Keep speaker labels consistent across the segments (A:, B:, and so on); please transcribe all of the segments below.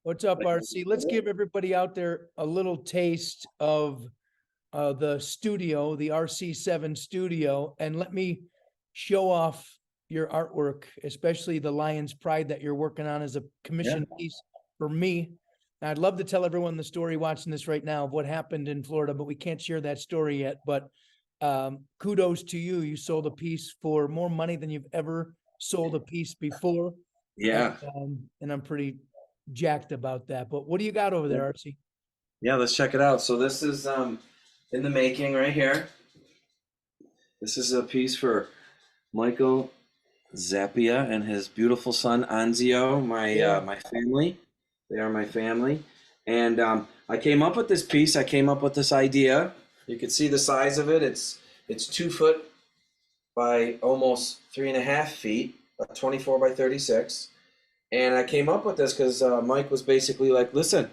A: What's up, RC? Let's give everybody out there a little taste of the studio, the RC7 studio, and let me show off your artwork, especially the Lion's Pride that you're working on as a commission piece for me. And I'd love to tell everyone the story watching this right now of what happened in Florida, but we can't share that story yet. But kudos to you. You sold a piece for more money than you've ever sold a piece before.
B: Yeah.
A: And I'm pretty jacked about that. But what do you got over there, RC?
B: Yeah, let's check it out. So this is in the making right here. This is a piece for Michael Zappia and his beautiful son Anzio, my family. They are my family. And I came up with this piece. I came up with this idea. You can see the size of it. It's 2 foot by almost 3.5 feet, 24 by 36. And I came up with this because Mike was basically like, listen,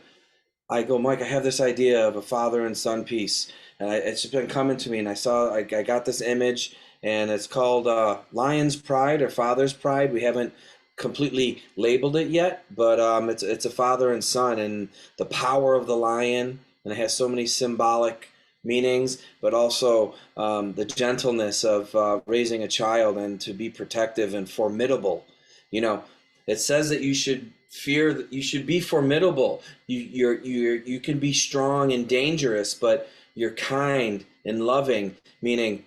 B: I go, Mike, I have this idea of a father and son piece. And it's just been coming to me. And I got this image, and it's called Lion's Pride or Father's Pride. We haven't completely labeled it yet, but it's a father and son, and the power of the lion. And it has so many symbolic meanings, but also the gentleness of raising a child and to be protective and formidable. You know, it says that you should fear, you should be formidable. You can be strong and dangerous, but you're kind and loving, meaning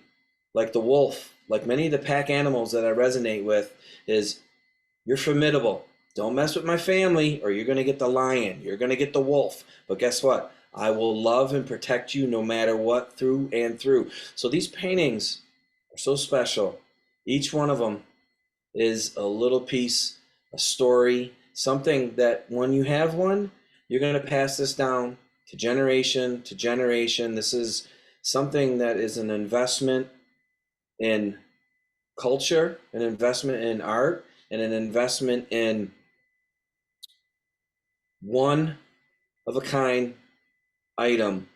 B: like the wolf, like many of the pack animals that I resonate with, is you're formidable. Don't mess with my family or you're going to get the lion. You're going to get the wolf. But guess what? I will love and protect you no matter what, through and through. So these paintings are so special. Each one of them is a little piece, a story, something that when you have one, you're going to pass this down to generation to generation. This is something that is an investment in culture, an investment in art, and an investment in one of a kind item,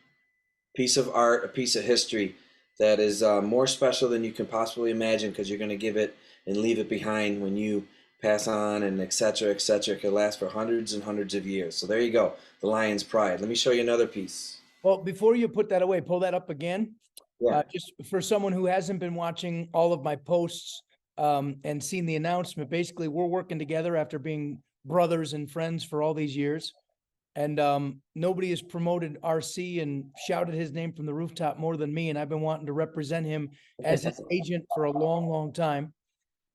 B: piece of art, a piece of history that is more special than you can possibly imagine, because you're going to give it and leave it behind when you pass on, and et cetera, et cetera. It could last for hundreds and hundreds of years. So there you go, the Lion's Pride. Let me show you another piece.
A: Well, before you put that away, pull that up again.
B: Yeah.
A: Just for someone who hasn't been watching all of my posts and seen the announcement, basically we're working together after being brothers and friends for all these years. And nobody has promoted RC and shouted his name from the rooftop more than me. And I've been wanting to represent him as his agent for a long, long time.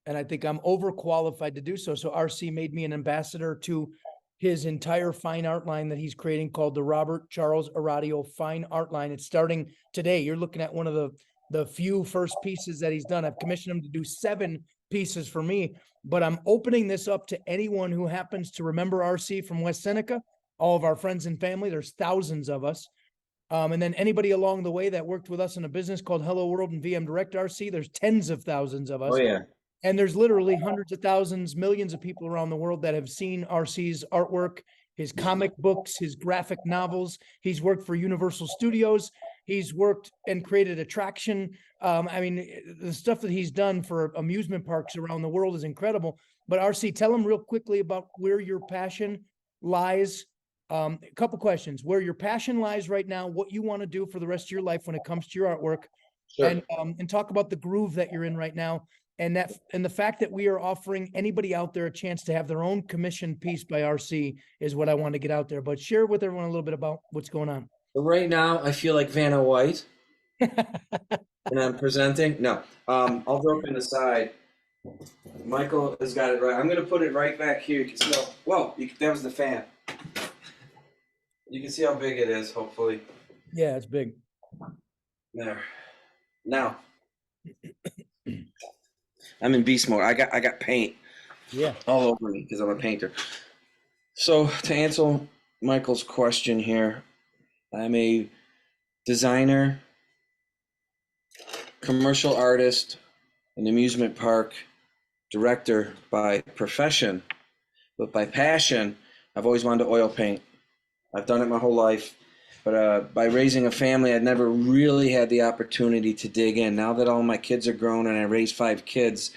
A: And I think I'm overqualified to do so. So RC made me an ambassador to his entire fine art line that he's creating, called the Robert Charles Aradio Fine Art Line. It's starting today. You're looking at one of the few first pieces that he's done. I've commissioned him to do 7 pieces for me, but I'm opening this up to anyone who happens to remember RC from West Seneca, all of our friends and family. There's thousands of us. And then anybody along the way that worked with us in a business called Hello World and VM Direct RC, there's tens of thousands of us.
B: Oh, yeah.
A: And there's literally hundreds of thousands, millions of people around the world that have seen RC's artwork, his comic books, his graphic novels. He's worked for Universal Studios. He's worked and created attraction. I mean, the stuff that he's done for amusement parks around the world is incredible. But RC, tell him real quickly about where your passion lies. A couple questions: where your passion lies right now, what you want to do for the rest of your life when it comes to your artwork,
B: Sure.
A: and talk about the groove that you're in right now. And the fact that we are offering anybody out there a chance to have their own commissioned piece by RC is what I want to get out there. But share with everyone a little bit about what's going on.
B: So right now, I feel like Vanna White, and I'm presenting. No, all joking aside, Michael has got it right. I'm going to put it right back here. You can see how, whoa, that was the fan. You can see how big it is, hopefully.
A: Yeah, it's big.
B: There. Now, I'm in beast mode. I got paint all over me because I'm a painter. So to answer Michael's question here, I'm a designer, commercial artist, an amusement park director by profession, But by passion, I've always wanted to oil paint. I've done it my whole life. But by raising a family, I'd never really had the opportunity to dig in. Now that all my kids are grown and I raised 5 kids,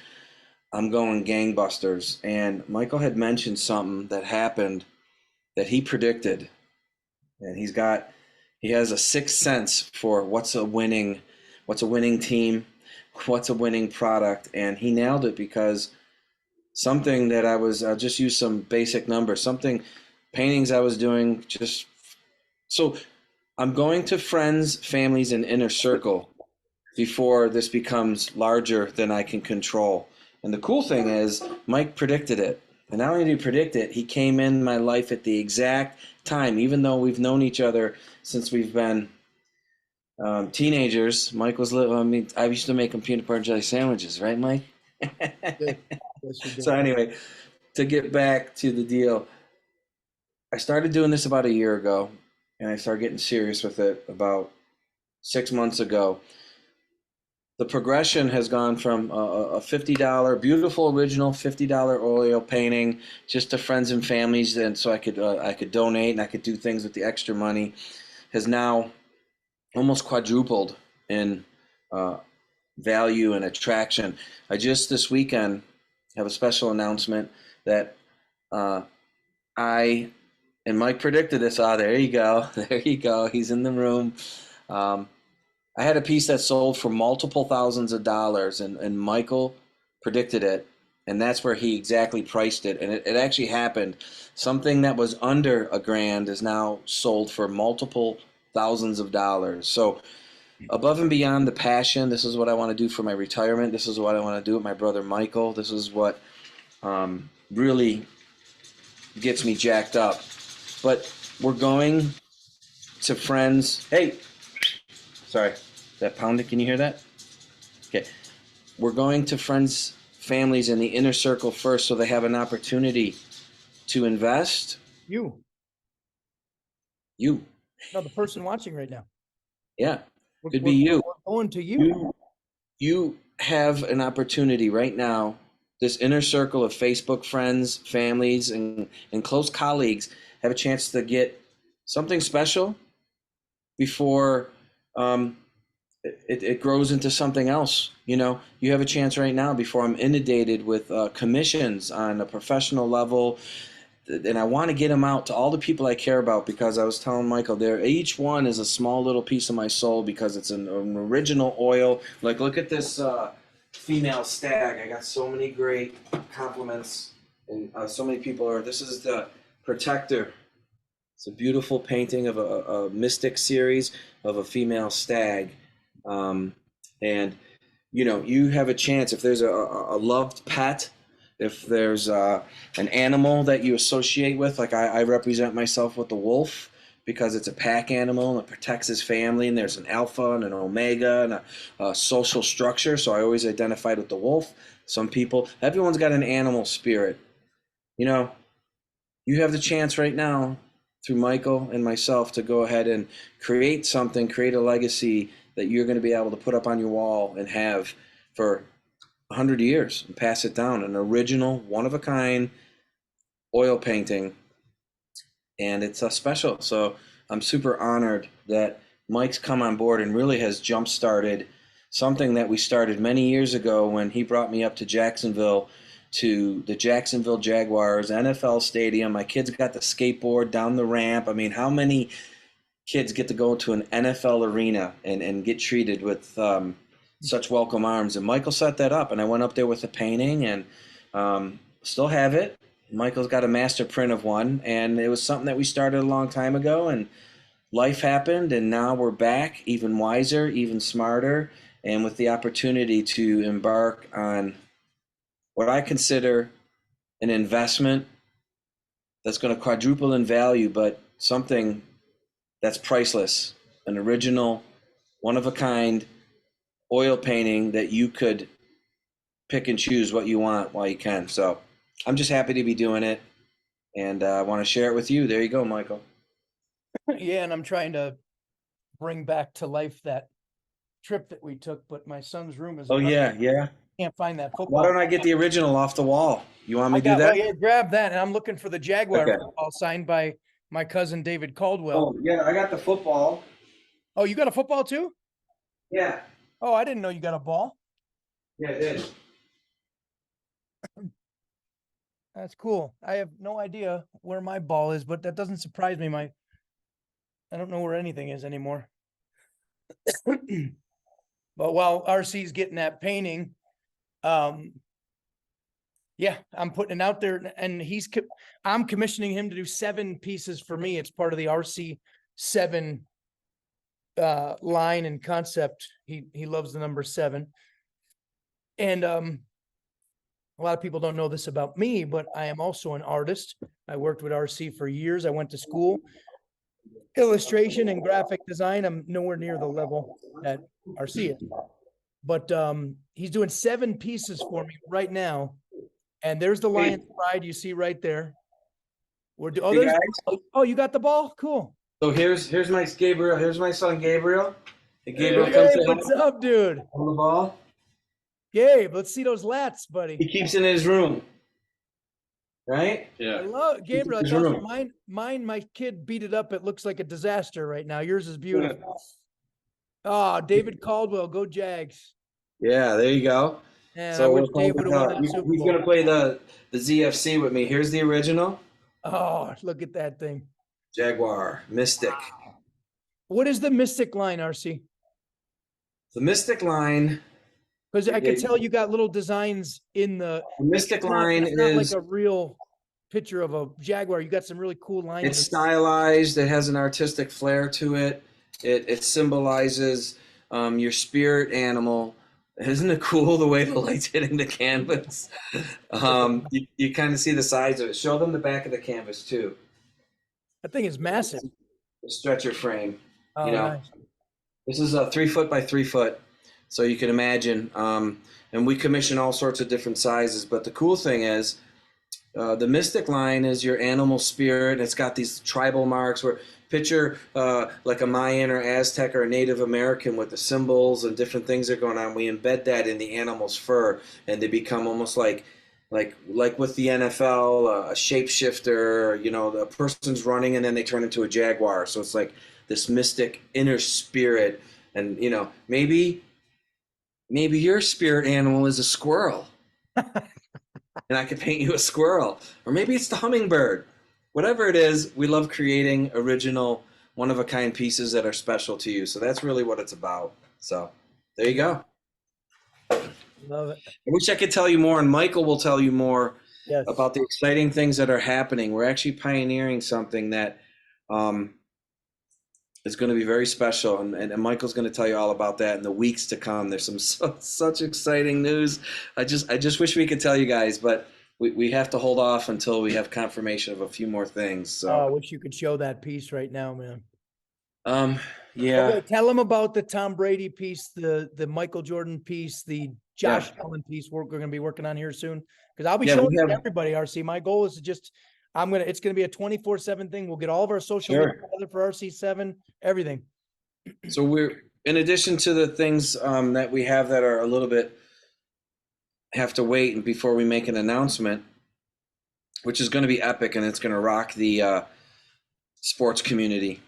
B: I'm going gangbusters. And Michael had mentioned something that happened that he predicted. And he has a sixth sense for what's a winning team, what's a winning product. And he nailed it because something that I'll just use some basic numbers, something paintings I was doing so I'm going to friends, families, and inner circle before this becomes larger than I can control. And the cool thing is, Mike predicted it. And not only did he predict it, he came in my life at the exact time, even though we've known each other since we've been teenagers. Mike was little. I mean, I used to make him peanut butter and jelly sandwiches, right, Mike?
A: Yes, you did.
B: So anyway, to get back to the deal, I started doing this about a year ago, and I started getting serious with it about 6 months ago. The progression has gone from a $50 beautiful original $50 oil painting just to friends and families, and so I could donate and I could do things with the extra money, has now almost quadrupled in value and attraction. I just this weekend have a special announcement that I and Mike predicted this. There you go. There you go. He's in the room. I had a piece that sold for multiple thousands of dollars, and Michael predicted it, and that's where he exactly priced it. And it actually happened. Something that was under $1,000 is now sold for multiple thousands of dollars. So above and beyond the passion, this is what I want to do for my retirement. This is what I want to do with my brother Michael. This is what really gets me jacked up. But we're going to friends. Hey, sorry, that pounding, can you hear that? Okay. We're going to friends, families in the inner circle first so they have an opportunity to invest.
A: You.
B: You.
A: No, the person watching right now.
B: Yeah, could be you.
A: We're going to you.
B: You have an opportunity right now, this inner circle of Facebook friends, families, and close colleagues have a chance to get something special before it grows into something else. You know, you have a chance right now before I'm inundated with commissions on a professional level, and I want to get them out to all the people I care about, because I was telling Michael there, each one is a small little piece of my soul because it's an original oil. Like, look at this female stag. I got so many great compliments, and so many people are. This is the Protector. It's a beautiful painting of a mystic series of a female stag. And, you know, you have a chance if there's a loved pet, if there's an animal that you associate with, like I represent myself with the wolf because it's a pack animal and it protects his family, and there's an alpha and an omega and a social structure. So I always identified with the wolf. Some people, everyone's got an animal spirit. You know, you have the chance right now through Michael and myself to go ahead and create something, create a legacy that you're going to be able to put up on your wall and have for 100 years and pass it down. An original, one-of-a-kind oil painting, and it's special. So I'm super honored that Mike's come on board and really has jump-started something that we started many years ago when he brought me up to Jacksonville, to the Jacksonville Jaguars NFL stadium. My kids got the skateboard down the ramp. I mean, how many kids get to go to an NFL arena and get treated with such welcome arms? And Michael set that up, and I went up there with a painting, and still have it. Michael's got a master print of one, and it was something that we started a long time ago, and life happened, and now we're back even wiser, even smarter, and with the opportunity to embark on what I consider an investment that's going to quadruple in value, but something that's priceless, an original, one-of-a-kind oil painting that you could pick and choose what you want while you can. So I'm just happy to be doing it, and I want to share it with you. There you go, Michael.
A: Yeah, and I'm trying to bring back to life that trip that we took, but my son's room is.
B: Oh, yeah.
A: Can't find that football.
B: Why don't I get the original off the wall? You want me
A: I
B: to do
A: got,
B: that?
A: well, yeah, grab that. And I'm looking for the Jaguar
B: Okay.
A: football signed by my cousin David Caldwell.
B: Oh, yeah, I got the football.
A: Oh, you got a football too?
B: Yeah.
A: Oh, I didn't know you got a ball.
B: Yeah, it did.
A: That's cool. I have no idea where my ball is, but that doesn't surprise me. I don't know where anything is anymore. But while RC's getting that painting, um, yeah, I'm putting it out there, and I'm commissioning him to do 7 pieces for me. It's part of the RC 7 line and concept. He loves the number 7. And a lot of people don't know this about me, but I am also an artist. I worked with RC for years. I went to school, illustration and graphic design. I'm nowhere near the level that RC is, but he's doing 7 pieces for me right now. And there's the Lion's Pride you see right there.
B: Hey guys.
A: Oh, you got the ball? Cool.
B: So here's my Gabriel. Here's my son Gabriel. Hey, Gabriel,
A: Hey,
B: come say
A: what's
B: hi
A: up, dude?
B: on the ball.
A: Gabe, let's see those lats, buddy.
B: He keeps in his room, right?
A: I love Gabriel.
B: His
A: That's awesome.
B: room.
A: My kid beat it up. It looks like a disaster right now. Yours is beautiful. Oh, David Caldwell, go Jags.
B: Yeah, there you go.
A: And I
B: So
A: wish Dave would have won that
B: he's
A: Super
B: going to
A: Bowl.
B: play the ZFC with me. Here's the original
A: Oh, look at that thing.
B: Jaguar Mystic.
A: What is the Mystic line, RC?
B: The Mystic line.
A: Because I could tell you got little designs in
B: The Mystic
A: it's not
B: line
A: like
B: is
A: a real picture of a Jaguar. You got some really cool lines.
B: it's stylized. It has an artistic flair to it. It symbolizes your spirit animal. Isn't it cool the way the light's hitting the canvas? You kind of see the size of it. Show them the back of the canvas too.
A: That thing is massive.
B: The stretcher frame.
A: Oh,
B: You know,
A: nice.
B: this is a 3 foot by 3 foot, so you can imagine. And we commission all sorts of different sizes. But the cool thing is, the Mystic line is your animal spirit. It's got these tribal marks where picture like a Mayan or Aztec or a Native American with the symbols and different things that are going on. We embed that in the animal's fur, and they become almost like with the NFL, a shapeshifter. You know, the person's running and then they turn into a jaguar. So it's like this mystic inner spirit, and you know, maybe your spirit animal is a squirrel. And I could paint you a squirrel, or maybe it's the hummingbird. Whatever it is, we love creating original, one-of-a-kind pieces that are special to you. So that's really what it's about. So there you go.
A: Love it.
B: I wish I could tell you more, and Michael will tell you more
A: Yes.
B: about the exciting things that are happening. We're actually pioneering something that is going to be very special, and Michael's going to tell you all about that in the weeks to come. There's such exciting news. I just wish we could tell you guys, but we have to hold off until we have confirmation of a few more things. So
A: I wish you could show that piece right now, man.
B: Yeah.
A: Okay, tell them about the Tom Brady piece, the Michael Jordan piece, the Josh Allen piece we're going to be working on here soon. Because I'll be showing it to everybody, RC. My goal is to just it's going to be a 24/7 thing. We'll get all of our social media together for RC7, everything.
B: So we're, in addition to the things that we have that are a little bit have to wait and before we make an announcement, which is going to be epic and it's going to rock the sports community.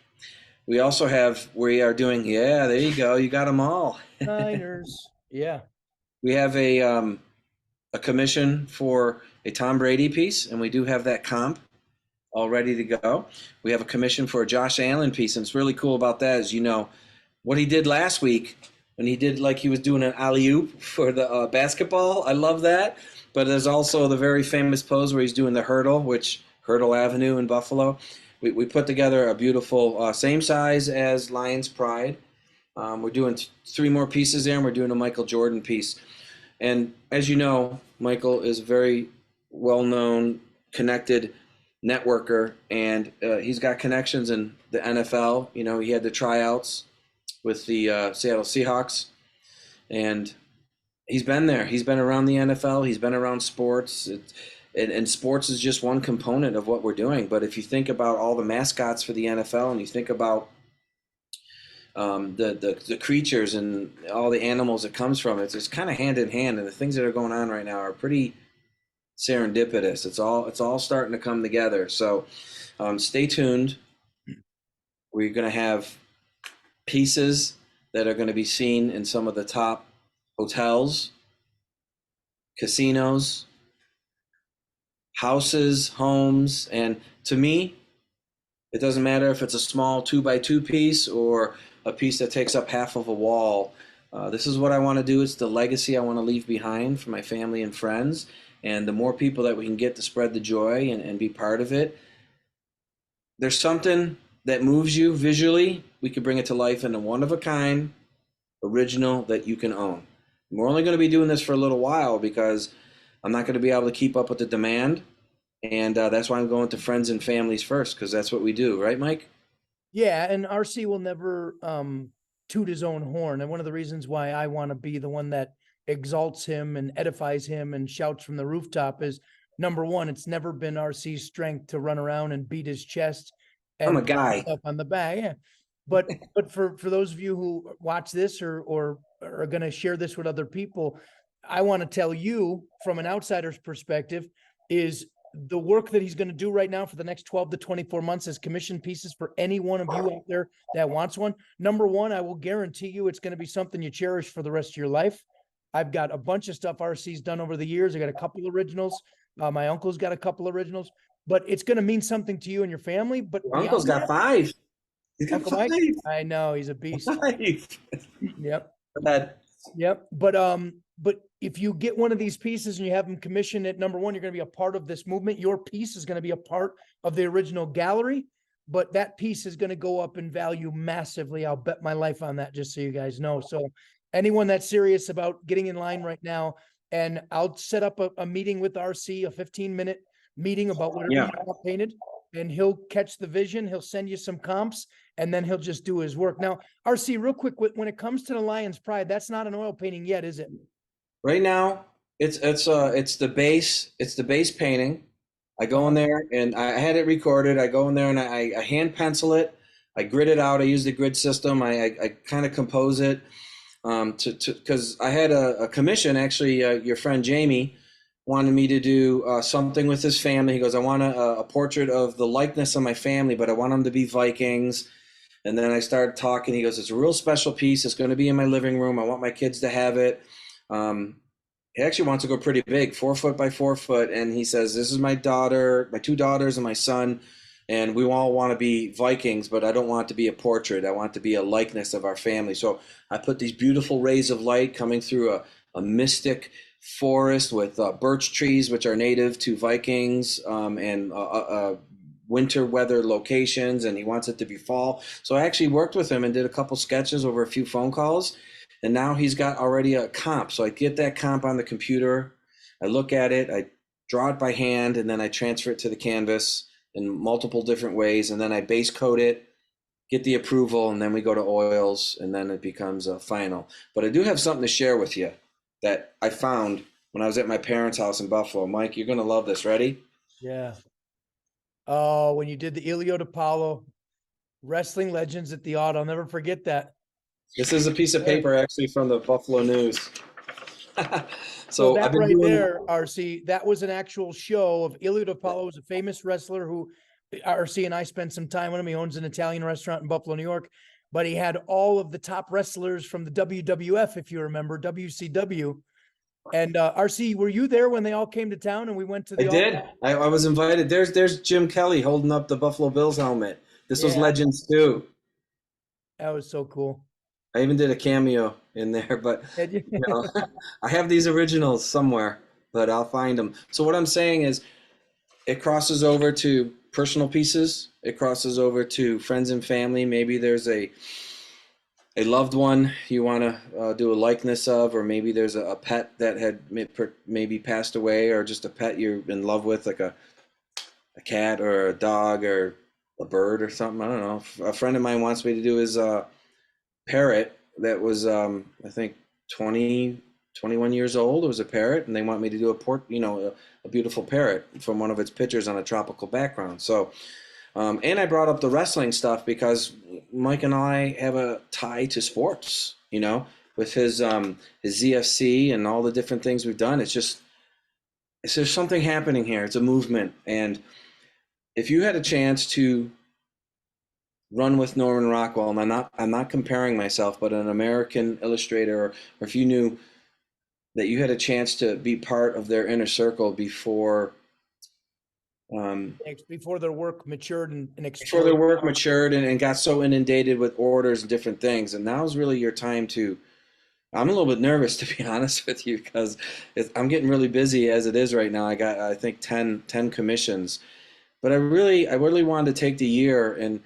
B: We also we are doing, there you go. You got them all.
A: Niners. Yeah.
B: We have a commission for a Tom Brady piece, and we do have that comp all ready to go. We have a commission for a Josh Allen piece, and it's really cool about that is, you know, what he did last week when he did like he was doing an alley-oop for the basketball. I love that. But there's also the very famous pose where he's doing the hurdle, which Hurdle Avenue in Buffalo. We put together a beautiful, same size as Lion's Pride. We're doing 3 more pieces there, and we're doing a Michael Jordan piece. And as you know, Michael is a very well-known, connected networker, and he's got connections in the NFL. You know, he had the tryouts with the Seattle Seahawks, and he's been there. He's been around the NFL. He's been around sports. And sports is just one component of what we're doing. But if you think about all the mascots for the NFL, and you think about the creatures and all the animals it comes from, it's kind of hand in hand. And the things that are going on right now are pretty serendipitous. It's all starting to come together. So stay tuned. We're going to have pieces that are going to be seen in some of the top hotels, casinos, houses, homes, and to me, it doesn't matter if it's a small 2x2 piece or a piece that takes up half of a wall. This is what I want to do. It's the legacy I want to leave behind for my family and friends. And the more people that we can get to spread the joy and be part of it, there's something that moves you visually. We could bring it to life in a one of a kind original that you can own. We're only going to be doing this for a little while because I'm not going to be able to keep up with the demand. And that's why I'm going to friends and families first, because that's what we do. Right, Mike?
A: Yeah, and RC will never toot his own horn. And one of the reasons why I want to be the one that exalts him and edifies him and shouts from the rooftop is, number one, it's never been RC's strength to run around and beat his chest
B: I'm
A: and
B: a guy.
A: pat himself on the back. Yeah. But for those of you who watch this or are going to share this with other people, I want to tell you from an outsider's perspective is the work that he's going to do right now for the next 12 to 24 months as commission pieces for any one of you out there that wants one. Number one, I will guarantee you it's going to be something you cherish for the rest of your life. I've got a bunch of stuff RC's done over the years. I got a couple originals. My uncle's got a couple originals, but it's going to mean something to you and your family. But
B: Your uncle's got
A: that,
B: 5. He's got
A: Uncle
B: 5.
A: Mike, I know he's a beast.
B: 5.
A: Yep.
B: That
A: Yep. But if you get one of these pieces and you have them commissioned at number one, you're going to be a part of this movement. Your piece is going to be a part of the original gallery, but that piece is going to go up in value massively. I'll bet my life on that, just so you guys know. So anyone that's serious about getting in line right now, and I'll set up a meeting with RC, a 15-minute meeting about whatever
B: Yeah.
A: you want painted, and he'll catch the vision. He'll send you some comps, and then he'll just do his work. Now, RC, real quick, when it comes to the Lion's Pride, that's not an oil painting yet, is it?
B: right now it's the base painting. I go in there and I had it recorded. I go in there and I hand pencil it. I grid it out. I use the grid system. I kind of compose it because I had a commission. Actually, your friend Jamie wanted me to do something with his family. He goes, I want a portrait of the likeness of my family, but I want them to be Vikings. And then I started talking. He goes, it's a real special piece. It's going to be in my living room. I want my kids to have it. He actually wants to go pretty big, 4 foot by 4 foot. And he says, this is my daughter, my 2 daughters and my son. And we all want to be Vikings, but I don't want it to be a portrait. I want it to be a likeness of our family. So I put these beautiful rays of light coming through a mystic forest with birch trees, which are native to Vikings, and winter weather locations. And he wants it to be fall. So I actually worked with him and did a couple sketches over a few phone calls. And now he's got already a comp. So I get that comp on the computer. I look at it, I draw it by hand, and then I transfer it to the canvas in multiple different ways. And then I base coat it, get the approval, and then we go to oils, and then it becomes a final. But I do have something to share with you that I found when I was at my parents' house in Buffalo. Mike, you're going to love this. Ready?
A: Yeah. Oh, when you did the Ilio DiPaolo Wrestling Legends at the Auto, I'll never forget that.
B: This is a piece of paper actually from the Buffalo News.
A: So that
B: I've been
A: right
B: doing
A: there, RC, that was an actual show of Ilio DiPaolo, was a famous wrestler who RC and I spent some time with him. He owns an Italian restaurant in Buffalo, New York, but he had all of the top wrestlers from the WWF, if you remember, WCW. And RC, were you there when they all came to town and we went to the?
B: I did. I was invited. There's Jim Kelly holding up the Buffalo Bills helmet. This was Legends too.
A: That was so cool.
B: I even did a cameo in there, but you know, I have these originals somewhere, but I'll find them. So what I'm saying is it crosses over to personal pieces. It crosses over to friends and family. Maybe there's a loved one you want to do a likeness of, or maybe there's a pet that had maybe passed away, or just a pet you're in love with, like a cat or a dog or a bird or something. I don't know. A friend of mine wants me to do his parrot that was I think 21 years old. It was a parrot, and they want me to do a beautiful parrot from one of its pictures on a tropical background. So and I brought up the wrestling stuff because Mike and I have a tie to sports, with his ZFC and all the different things we've done. It's just there's something happening here. It's a movement. And if you had a chance to run with Norman Rockwell, and I'm not comparing myself, but an American illustrator, or if you knew that you had a chance to be part of their inner circle um,
A: Before their work matured and
B: before their
A: exploded.
B: work matured and got so inundated with orders and different things, and now's really your time to. I'm a little bit nervous to be honest with you because I'm getting really busy as it is right now. I got I think 10 commissions, but I really wanted to take the year and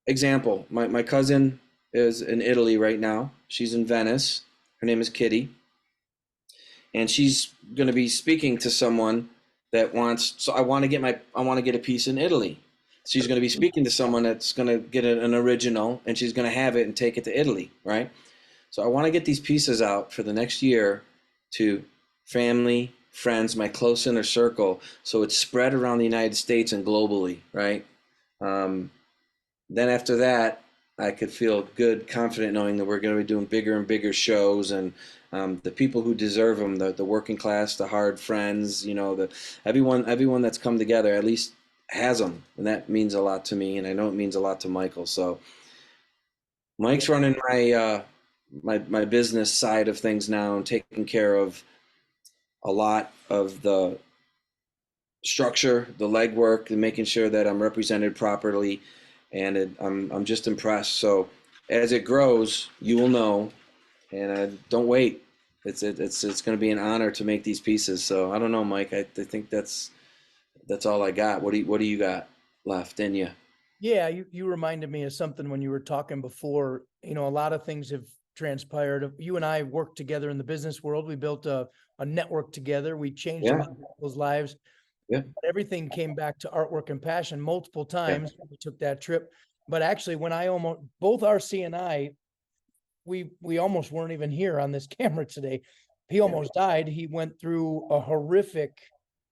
B: example. My cousin is in Italy right now. She's in Venice. Her name is Kitty, and she's going to be speaking to someone that wants. So I want to get a piece in Italy. She's going to be speaking to someone that's going to get an original, and she's going to have it and take it to Italy, right? So I want to get these pieces out for the next year to family, friends, my close inner circle, so it's spread around the United States and globally, right? Um, then after that, I could feel good, confident knowing that we're going to be doing bigger and bigger shows, and the people who deserve them, the working class, the hard friends, everyone that's come together at least has them, and that means a lot to me, and I know it means a lot to Michael. So Mike's running my business side of things now and taking care of a lot of the structure, the legwork, and making sure that I'm represented properly. And I'm just impressed. So as it grows, you will know. And don't wait. It's going to be an honor to make these pieces. So I don't know, Mike. I think that's all I got. What do you got left in you?
A: Yeah, you reminded me of something when you were talking before. A lot of things have transpired. You and I worked together in the business world. We built a network together. We changed a
B: Yeah,
A: lot of people's lives.
B: yeah,
A: But everything came back to artwork and passion multiple
B: yeah,
A: times. We took that trip. But actually, when both RC and I, we almost weren't even here on this camera today. He
B: yeah,
A: almost died. He went through a horrific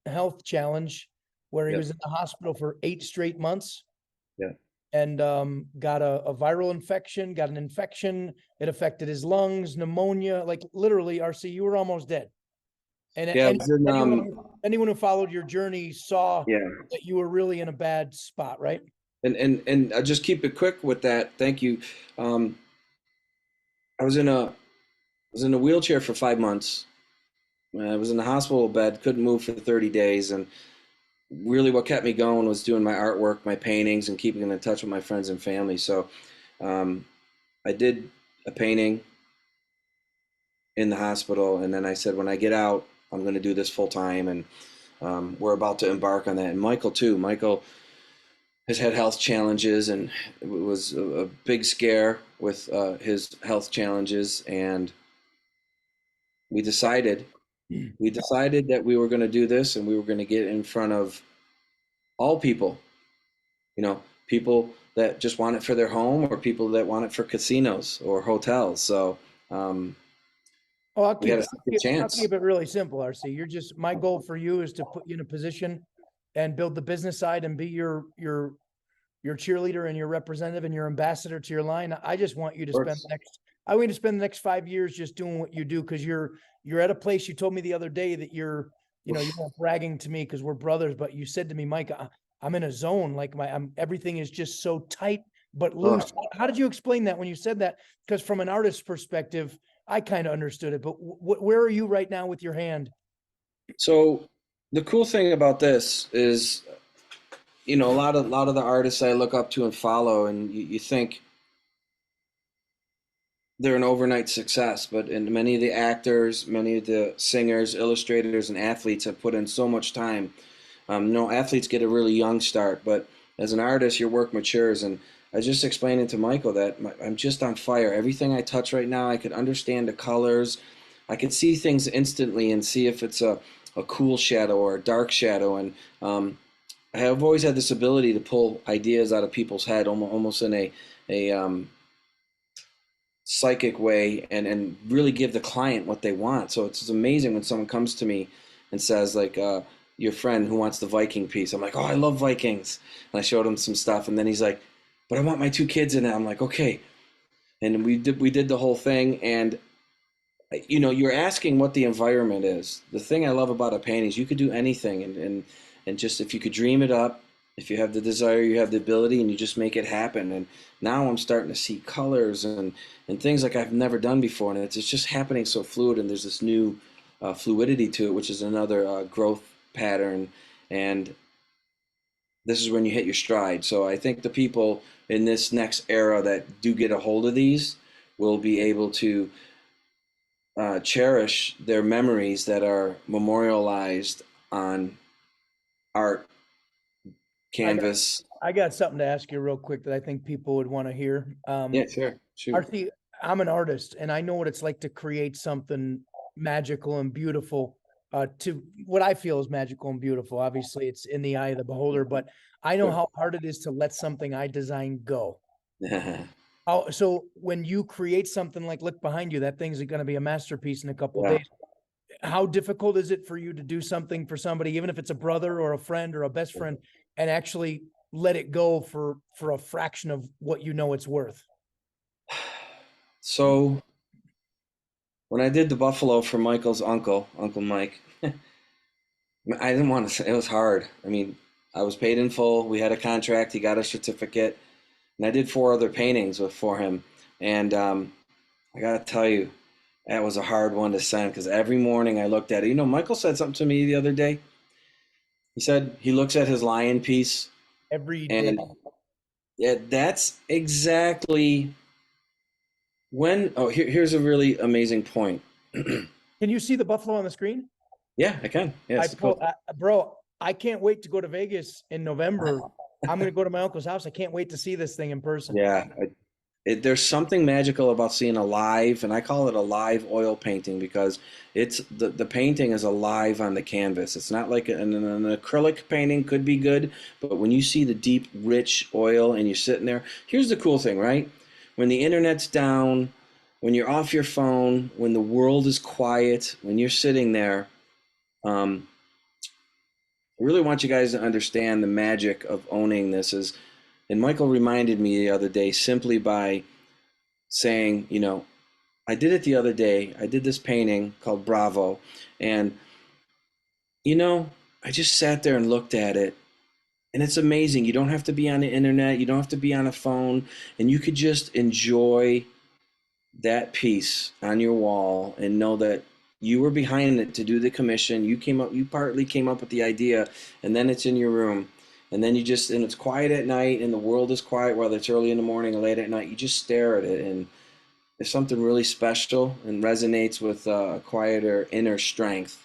A: health challenge where he
B: yeah,
A: was in the hospital for 8 straight months
B: yeah.
A: and got a viral infection, got an infection. It affected his lungs, pneumonia. Like literally, RC, you were almost dead. And
B: Yeah, it was in,
A: anyone who followed your journey saw
B: yeah.
A: that you were really in a bad spot, right?
B: And I'll just keep it quick with that. Thank you. Um, I was in a wheelchair for 5 months. I was in the hospital bed, couldn't move for 30 days, and really what kept me going was doing my artwork, my paintings, and keeping in touch with my friends and family. So um, I did a painting in the hospital, and then I said, when I get out, I'm going to do this full time, and we're about to embark on that. And Michael too. Michael has had health challenges, and it was a big scare with his health challenges, and we decided we decided that we were going to do this, and we were going to get in front of all people, people that just want it for their home or people that want it for casinos or hotels. So
A: Oh,
B: we had a second
A: I'll
B: chance.
A: keep it really simple, RC. My goal for you is to put you in a position and build the business side and be your cheerleader and your representative and your ambassador to your line. I just want you to I want you to spend the next 5 years just doing what you do. Cause you're at a place. You told me the other day that you're not bragging to me cause we're brothers, but you said to me, Mike, I'm in a zone. Like everything is just so tight, but loose. How did you explain that when you said that? Cause from an artist's perspective, I kind of understood it, but where are you right now with your hand?
B: So the cool thing about this is, a lot of the artists I look up to and follow, and you think they're an overnight success, but in many of the actors, many of the singers, illustrators, and athletes have put in so much time. Athletes get a really young start, but as an artist, your work matures. And I was just explaining to Michael that I'm just on fire. Everything I touch right now, I could understand the colors. I could see things instantly and see if it's a cool shadow or a dark shadow. And I have always had this ability to pull ideas out of people's head, almost in a psychic way, and really give the client what they want. So it's amazing when someone comes to me and says, like, your friend who wants the Viking piece. I'm like, oh, I love Vikings. And I showed him some stuff, and then he's like, but I want my two kids in it. I'm like, okay. And we did the whole thing, and you know, you're asking what the environment is. The thing I love about a painting is you could do anything, and just if you could dream it up, if you have the desire, you have the ability, and you just make it happen. And now I'm starting to see colors and things like I've never done before, and it's just happening so fluid. And there's this new fluidity to it, which is another growth pattern. And this is when you hit your stride. So I think the people in this next era that do get a hold of these will be able to cherish their memories that are memorialized on art
A: I got
B: canvas.
A: I got something to ask you real quick that I think people would want to hear.
B: Yeah, sure, shoot.
A: RC, I'm an artist and I know what it's like to create something magical and beautiful, to what I feel is magical and beautiful. Obviously, it's in the eye of the beholder, but I know
B: Sure.
A: how hard it is to let something I design go.
B: Yeah,
A: Oh, so when you create something like look behind you, that thing's going to be a masterpiece in a couple of days. How difficult is it for you to do something for somebody, even if it's a brother or a friend or a best friend, and actually let it go for a fraction of what you know it's worth?
B: so when I did the Buffalo for Michael's uncle, Uncle Mike, I didn't want to say it was hard. I mean, I was paid in full. We had a contract. He got a certificate, and I did four other paintings for him. And I gotta tell you, that was a hard one to send because every morning I looked at it. You know, Michael said something to me the other day. He said he looks at his lion piece,
A: Every day.
B: and yeah, that's exactly when. Oh, here's a really amazing point.
A: Can you see the buffalo on the screen?
B: Yeah, I can.
A: I
B: Yes,
A: pull, bro. I can't wait to go to Vegas in November. I'm going to go to my uncle's house. I can't wait to see this thing in person.
B: yeah. There's something magical about seeing a live, and I call it a live oil painting because it's the painting is alive on the canvas. It's not like an acrylic painting could be good, but when you see the deep, rich oil and you're sitting there, here's the cool thing, right? When the internet's down, when you're off your phone, when the world is quiet, when you're sitting there, um, I really want you guys to understand the magic of owning this. Is and Michael reminded me the other day simply by saying, you know, I did it the other day. I did this painting called Bravo. And, you know, I just sat there and looked at it. And it's amazing. You don't have to be on the internet, you don't have to be on a phone, and you could just enjoy that piece on your wall and know that you were behind it to do the commission. You partly came up with the idea, and then it's in your room. And then and it's quiet at night, and the world is quiet, whether it's early in the morning or late at night. You just stare at it, and there's something really special and resonates with a quieter inner strength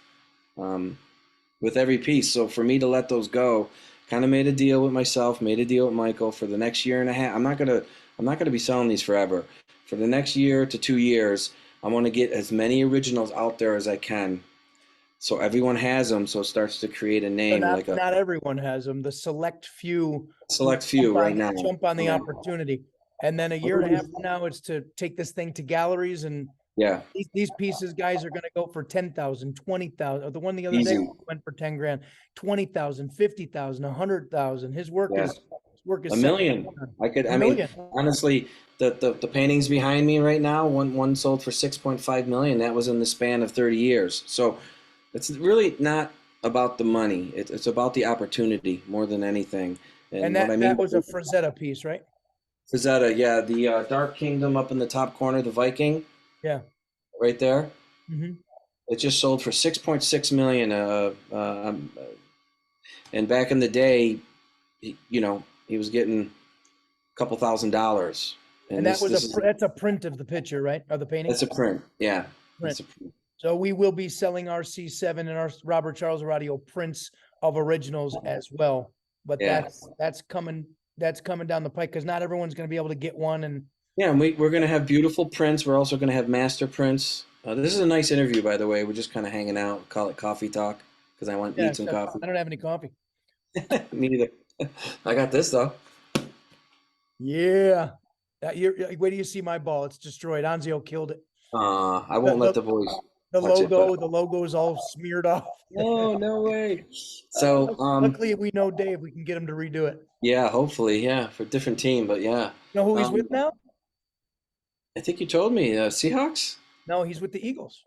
B: with every piece. So for me to let those go, kind of made a deal with myself, made a deal with Michael for the next year and a half. I'm not gonna be selling these forever. For the next year to 2 years, I want to get as many originals out there as I can, so everyone has them. So it starts to create a
A: So
B: name, like a
A: not everyone has them. The select few who
B: select few right now.
A: jump on the
B: Yeah.
A: opportunity. And then a year and a half from now, it's to take this thing to galleries, and
B: Yeah,
A: these pieces, guys, are going to go for 10,000, 20,000. The one the other day
B: easy.
A: went for 10 grand, 20,000, 50,000, 100,000. His work
B: Yeah.
A: is
B: A
A: second to
B: million.
A: none.
B: I
A: A
B: mean,
A: million.
B: honestly, the paintings behind me right now, one sold for 6.5 million. That was in the span of 30 years. So it's really not about the money. It's about the opportunity more than anything.
A: And
B: And what I mean
A: that
B: by
A: was a Frazetta piece, right?
B: Frazetta, yeah, the Dark Kingdom up in the top corner, the Viking,
A: Yeah.
B: right there.
A: Hmm.
B: It just sold for 6.6 million. And back in the day, he was getting a couple $1,000. And
A: And
B: this is
A: that's a print of the picture, right? Of the painting
B: that's a print. Yeah,
A: print.
B: that's a print.
A: So we will be selling our C7 and our Robert Charles Radio prints of originals as well. But
B: Yeah,
A: that's coming down the pike because not everyone's going to be able to get one. And
B: yeah. And we're gonna have beautiful prints. We're also gonna have master prints. This is a nice interview, by the way. We're just kind of hanging out. Call it coffee talk because I want to
A: yeah,
B: eat some
A: except
B: coffee.
A: I don't have any coffee.
B: Me neither. I got this though.
A: Yeah. Wait till you see my ball. It's destroyed. Anzio killed it.
B: I won't let the boys
A: The
B: touch it, but
A: logo is all smeared off.
B: no way. So
A: Luckily, we know Dave. We can get him to redo it.
B: yeah, hopefully, yeah, for a different team, but yeah.
A: You know who he's
B: Um,
A: with now?
B: I think you told me Seahawks.
A: No, he's with the Eagles.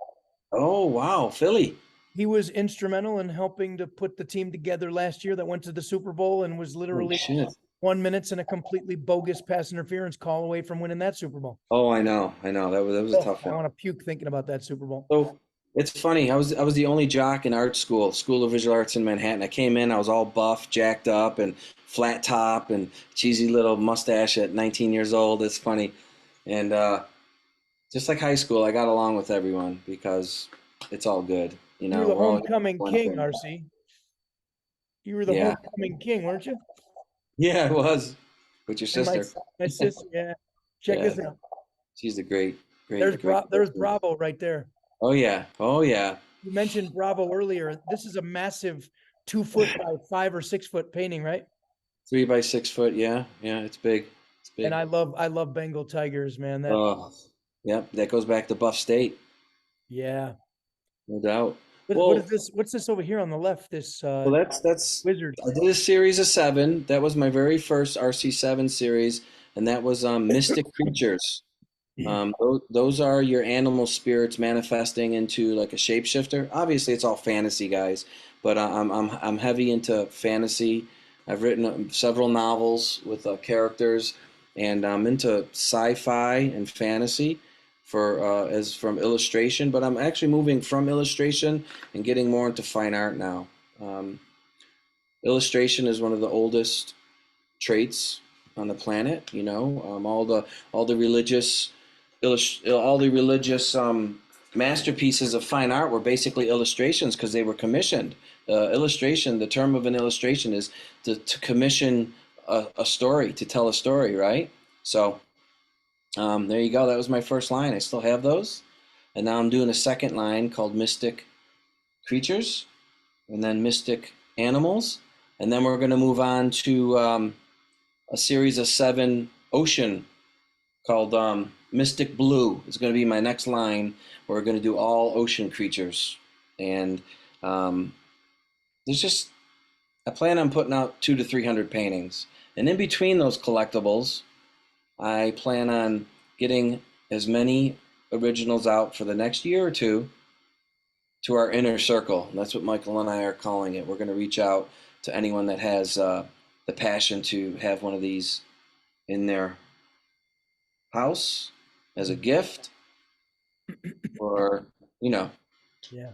B: Oh, wow, Philly.
A: He was instrumental in helping to put the team together last year that went to the Super Bowl and was
B: Holy
A: literally
B: shit.
A: 1 minute and a completely bogus pass interference call away from winning that Super Bowl.
B: Oh, I know. That was a
A: Oh,
B: tough
A: I
B: one.
A: want to puke thinking about that Super Bowl.
B: So it's funny. I was the only jock in art school, School of Visual Arts in Manhattan. I came in, I was all buff, jacked up, and flat top, and cheesy little mustache at 19 years old. It's funny, and just like high school, I got along with everyone because it's all good. You
A: You were
B: know,
A: the
B: we're all
A: homecoming
B: one
A: king,
B: thing.
A: RC. You were the
B: Yeah,
A: homecoming king, weren't you?
B: yeah, it was with your
A: And my
B: sister.
A: my sister, yeah. Check
B: Yeah,
A: this out.
B: she's a great.
A: There's Bravo right there.
B: Oh yeah, oh yeah.
A: You mentioned Bravo earlier. This is a massive 2 foot by 5 or 6 foot painting, right?
B: 3 by 6 foot. Yeah, yeah. It's big. It's
A: And
B: big.
A: I love Bengal tigers, man. That
B: Oh, yep. That goes back to Buff State,
A: yeah.
B: no doubt.
A: What is
B: Well,
A: this? What's this over here on the left? This
B: that's.
A: wizard.
B: I did a series of 7. That was my very first RC7 series, and that was Mystic Creatures. Those are your animal spirits manifesting into like a shapeshifter. Obviously, it's all fantasy, guys, but I'm heavy into fantasy. I've written several novels with characters, and I'm into sci-fi and fantasy for as from illustration. But I'm actually moving from illustration and getting more into fine art now. Um, Illustration is one of the oldest traits on the planet. You know, all the religious masterpieces of fine art were basically illustrations because they were commissioned. Illustration, the term of an illustration is to commission a story, to tell a story, right? So there you go. That was my first line. I still have those. And now I'm doing a second line called Mystic Creatures and then Mystic Animals. And then we're going to move on to a series of 7 ocean called Mystic Blue. Is going to be my next line. We're going to do all ocean creatures, and um, there's just I plan on putting out 200 to 300 paintings, and in between those collectibles, I plan on getting as many originals out for the next year or two to our inner circle. And that's what Michael and I are calling it. We're going to reach out to anyone that has the passion to have one of these in their house as a gift or you know
A: Yeah.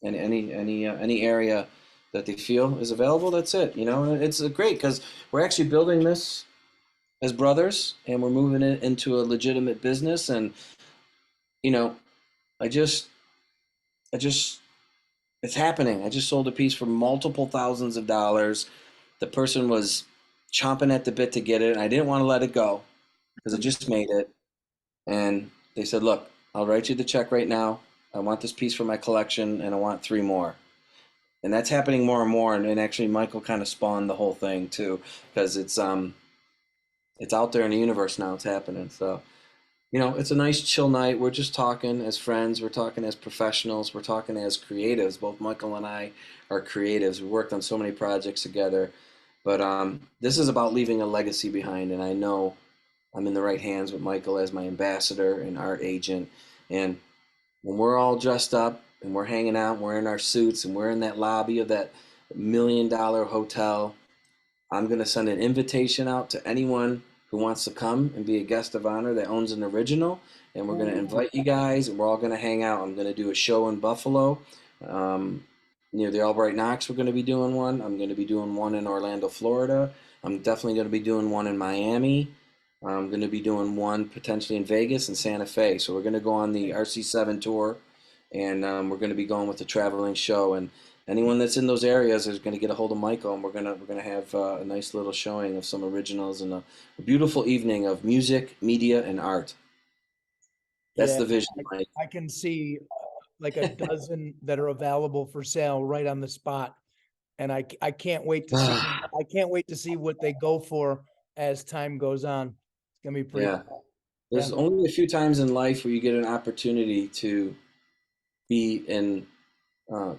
B: any area that they feel is available. That's it. You know, it's great because we're actually building this as brothers and we're moving it into a legitimate business. And you know, I just I just it's happening. I just sold a piece for multiple thousands of dollars. The person was chomping at the bit to get it, and I didn't want to let it go because I just made it. And they said, "Look, I'll write you the check right now. I want this piece for my collection, and I want 3 more." And that's happening more and more. And actually, Michael kind of spawned the whole thing too, because it's out there in the universe now. It's happening. So you know, it's a nice chill night. We're just talking as friends. We're talking as professionals. We're talking as creatives. Both Michael and I are creatives. We worked on so many projects together. But this is about leaving a legacy behind. And I know I'm in the right hands with Michael as my ambassador and art agent. And when we're all dressed up and we're hanging out, and we're in our suits and we're in that lobby of that $1 million hotel, I'm going to send an invitation out to anyone who wants to come and be a guest of honor that owns an original. And we're going to invite you guys and we're all going to hang out. I'm going to do a show in Buffalo. Um, Near the Albright Knox, we're going to be doing one. I'm going to be doing one in Orlando, Florida. I'm definitely going to be doing one in Miami. I'm going to be doing one potentially in Vegas and Santa Fe. So we're going to go on the RC7 tour, and we're going to be going with the traveling show. And anyone that's in those areas is going to get a hold of Michael, and we're gonna have a nice little showing of some originals and a beautiful evening of music, media, and art. That's
A: Yeah.
B: the vision, Mike.
A: I can see like a dozen that are available for sale right on the spot. And I can't wait to see I can't wait to see what they go for as time goes on. It's gonna be pretty
B: Yeah,
A: yeah.
B: there's only a few times in life where you get an opportunity to be in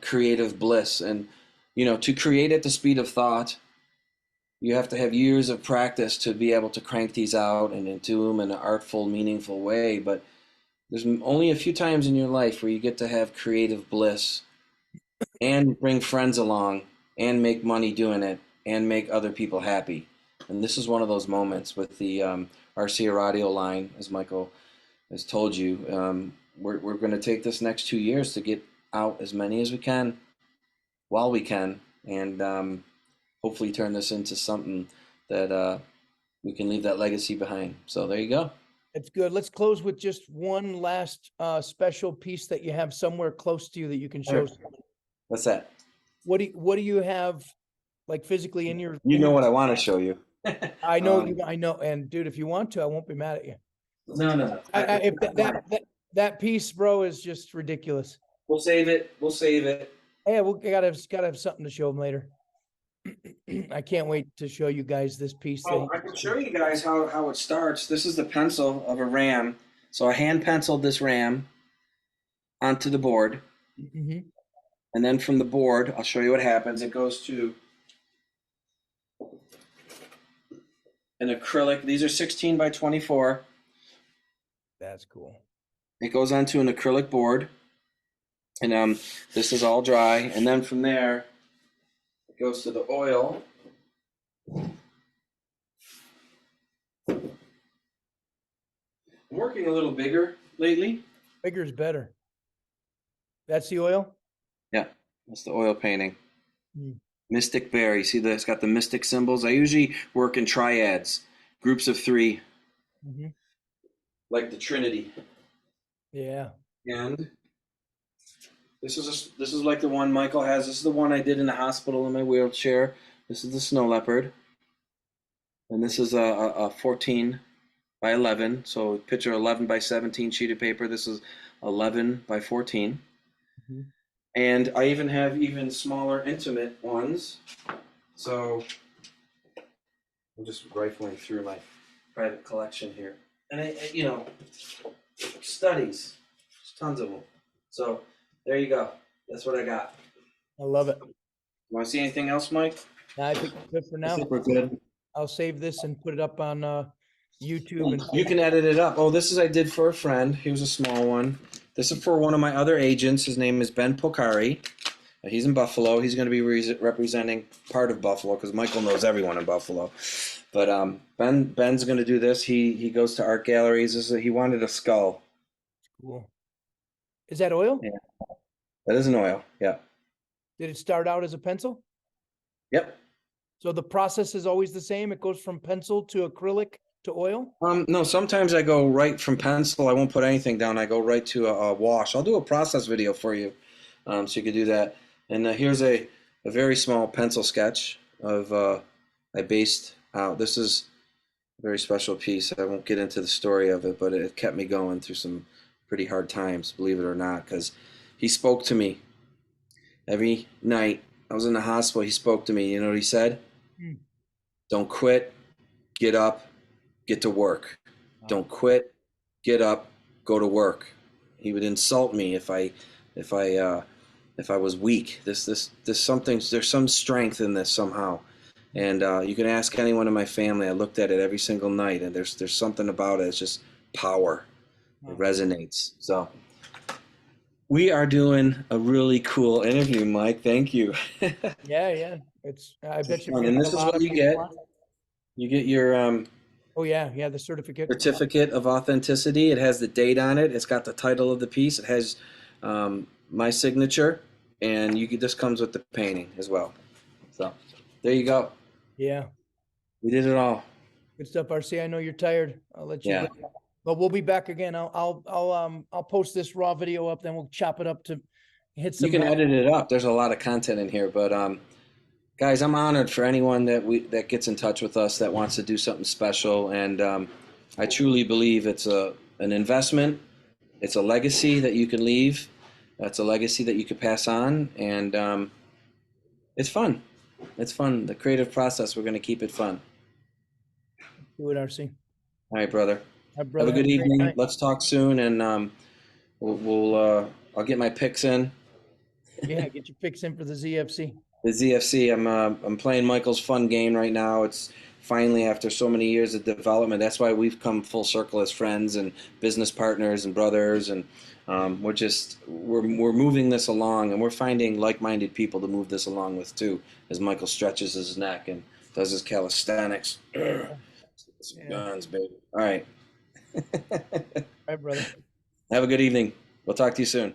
B: creative bliss, and you know, to create at the speed of thought. You have to have years of practice to be able to crank these out and do them in an artful, meaningful way. But There's only a few times in your life where you get to have creative bliss and bring friends along and make money doing it and make other people happy. And this is one of those moments with the RC Aradio line, as Michael has told you. We're going to take this next 2 years to get out as many as we can while we can, and hopefully turn this into something that we can leave that legacy behind. So there you go.
A: It's good. Let's close with just one last special piece that you have somewhere close to you that you can show.
B: Sure. What's that?
A: What do you have like physically in your?
B: You know what I want to show you.
A: I know I know. And dude, if you want to, I won't be mad at you.
B: No.
A: If that piece, bro, is just ridiculous.
B: We'll save it. We'll save it.
A: Yeah, we gotta have something to show them later. I can't wait to show you guys this piece.
B: Oh, I can show you guys how it starts. This is the pencil of a ram. So I hand penciled this ram onto the board.
A: Mm-hmm.
B: And then from the board, I'll show you what happens. It goes to an acrylic. These are 16 by 24.
A: That's cool.
B: It goes onto an acrylic board. And this is all dry. And then from there, it goes to the oil. I'm working a little bigger lately.
A: Bigger is better. That's the oil?
B: Yeah, that's the oil painting.
A: Mm.
B: Mystic Bear. You see that it's got the mystic symbols? I usually work in triads, groups of 3, like the Trinity.
A: Yeah.
B: And this is like the one Michael has. This is the one I did in the hospital in my wheelchair. This is the snow leopard. And this is a 14 by 11. So picture 11 by 17 sheet of paper. This is 11 by 14. Mm-hmm. And I even have even smaller intimate ones. So I'm just rifling through my private collection here. And studies. There's tons of them. So there you go. That's what I got.
A: I love it.
B: Want to see anything else, Mike?
A: No, I think we're good for now.
B: I think we're good.
A: I'll save this and put it up on YouTube. And
B: you can edit it up. Oh, this is I did for a friend. Here's a small one. This is for one of my other agents. His name is Ben Pocari. He's in Buffalo. He's going to be representing part of Buffalo because Michael knows everyone in Buffalo. But Ben's going to do this. He goes to art galleries. He wanted a skull.
A: Cool. Is that oil?
B: Yeah. That is an oil. Yeah.
A: Did it start out as a pencil?
B: Yep.
A: So the process is always the same? It goes from pencil to acrylic to oil?
B: No, sometimes I go right from pencil. I won't put anything down. I go right to a wash. I'll do a process video for you so you could do that. And here's a very small pencil sketch of I based out. This is a very special piece. I won't get into the story of it, but it kept me going through some pretty hard times, believe it or not, because he spoke to me every night. I was in the hospital. He spoke to me. You know what he said? Don't quit. Get up. Get to work. Don't quit. Get up. Go to work. He would insult me if I was weak. There's some strength in this somehow, and you can ask anyone in my family. I looked at it every single night, and there's something about it. It's just power. It resonates. So we are doing a really cool interview, Mike. Thank you.
A: Yeah. I bet you.
B: And this is what you get. You get your
A: oh yeah, the certificate.
B: Certificate of authenticity. It has the date on it. It's got the title of the piece. It has my signature, and this comes with the painting as well. So there you go.
A: Yeah.
B: We did it all.
A: Good stuff, RC. I know you're tired. I'll let you go. But we'll be back again. I'll post this raw video up, then we'll chop it up to hit some.
B: You can edit it up. There's a lot of content in here, but guys, I'm honored for anyone that gets in touch with us that wants to do something special, and I truly believe it's an investment. It's a legacy that you can leave. It's a legacy that you could pass on, and it's fun. It's fun. The creative process. We're going to keep it fun.
A: Do it, RC.
B: All right, brother. Have a good evening. Let's talk soon, and I'll get my picks in.
A: Yeah, get your picks in for the ZFC.
B: The ZFC. I'm playing Michael's fun game right now. It's finally, after so many years of development, that's why we've come full circle as friends and business partners and brothers, and we're moving this along, and we're finding like-minded people to move this along with too, as Michael stretches his neck and does his calisthenics. Some
A: Yeah.
B: guns, baby. All right.
A: All right, brother.
B: Have a good evening. We'll talk to you soon.